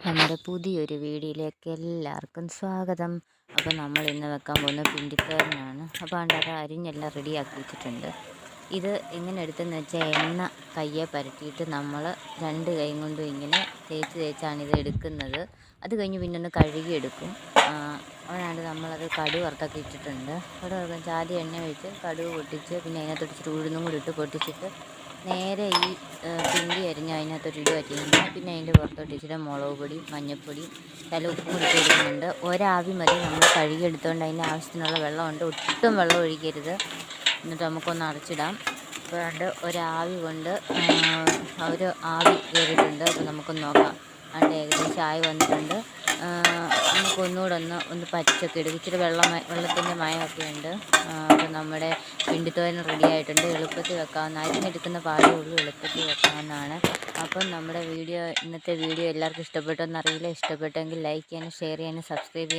നമ്മുടെ പുതിയൊരു വീഡിയോയിലേക്ക് എല്ലാവർക്കും സ്വാഗതം. അപ്പോൾ നമ്മൾ ഇന്ന് വെക്കാൻ പോകുന്ന പിണ്ടിത്തോരനാണ്. അപ്പോൾ അത് അരിഞ്ഞെല്ലാം റെഡിയാക്കി വെച്ചിട്ടുണ്ട്. ഇത് എങ്ങനെ എടുത്തെന്ന് വെച്ചാൽ എണ്ണ കയ്യെ പരട്ടിയിട്ട് നമ്മൾ രണ്ട് കൈ കൊണ്ടും ഇങ്ങനെ തേച്ചാണ് ഇത് എടുക്കുന്നത്. അത് കഴിഞ്ഞ് പിന്നെ ഒന്ന് കഴുകിയെടുക്കും. അവനാണ്ട് നമ്മളത് കടുക് വറുത്തൊക്കെ ഇട്ടിട്ടുണ്ട്. കടുക് വറുക്കാൻ ആദ്യം എണ്ണ ഒഴിച്ച് കടുക് പൊട്ടിച്ച് പിന്നെ അതിനകത്തോട്ട് ഇച്ചിരി ഉഴുന്നും കൂടി ഇട്ട് പൊട്ടിച്ചിട്ട് നേരെ ഈ പിണ്ടി അരിഞ്ഞ് അതിനകത്തോട്ട് ഇടുക ചെയ്യുന്നത്. പിന്നെ അതിൻ്റെ പുറത്തോട്ട് ഇച്ചിരി മുളക് പൊടി, മഞ്ഞൾപ്പൊടി, ഉപ്പും കൂടി ഇട്ട് കൊടുക്കുന്നുണ്ട്. ഒരാവി മതി. നമ്മൾ കഴുകിയെടുത്തുകൊണ്ട് അതിൻ്റെ ആവശ്യത്തിനുള്ള വെള്ളമുണ്ട്, ഒട്ടും വെള്ളം ഒഴിക്കരുത്. എന്നിട്ട് നമുക്കൊന്ന് അടച്ചിടാം. അപ്പോൾ അതുകൊണ്ട് ഒരാവി കൊണ്ട് ഒരു ആവി കയറിയിട്ടുണ്ട്. അപ്പോൾ നമുക്കൊന്ന് നോക്കാം. അതുകൊണ്ട് ഏകദേശം ആയി വന്നിട്ടുണ്ട്. നമുക്കൊന്നുകൂടെ ഒന്ന് പച്ചൊക്കെ എടുക്കും. ഇച്ചിരി വെള്ളത്തിൻ്റെ മയമൊക്കെ ഉണ്ട്. അപ്പോൾ നമ്മുടെ പിണ്ടിത്തോരൻ റെഡി ആയിട്ടുണ്ട്. എളുപ്പത്തിൽ വെക്കാവുന്ന, അരിഞ്ഞെടുക്കുന്ന പാടേ ഉള്ളൂ, എളുപ്പത്തിൽ വെക്കാവുന്നതാണ്. അപ്പം നമ്മുടെ ഇന്നത്തെ വീഡിയോ എല്ലാവർക്കും ഇഷ്ടപ്പെട്ടെന്നറിയില്ല. ഇഷ്ടപ്പെട്ടെങ്കിൽ ലൈക്ക് ചെയ്യാനും ഷെയർ ചെയ്യാനും സബ്സ്ക്രൈബ് ചെയ്യാനും